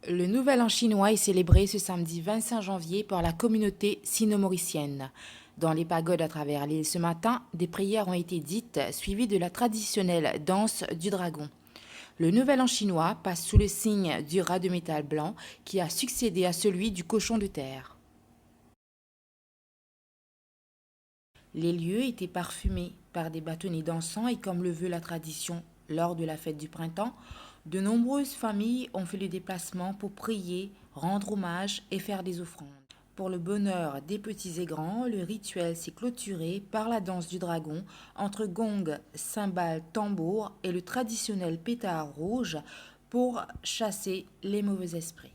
Le Nouvel An chinois est célébré ce samedi 25 janvier par la communauté sino-mauricienne. Dans les pagodes à travers l'île ce matin, des prières ont été dites, suivies de la traditionnelle danse du dragon. Le Nouvel An chinois passe sous le signe du rat de métal blanc qui a succédé à celui du cochon de terre. Les lieux étaient parfumés par des bâtonnets d'encens et comme le veut la tradition, lors de la fête du printemps, de nombreuses familles ont fait le déplacement pour prier, rendre hommage et faire des offrandes. Pour le bonheur des petits et grands, le rituel s'est clôturé par la danse du dragon entre gong, cymbales, tambours et le traditionnel pétard rouge pour chasser les mauvais esprits.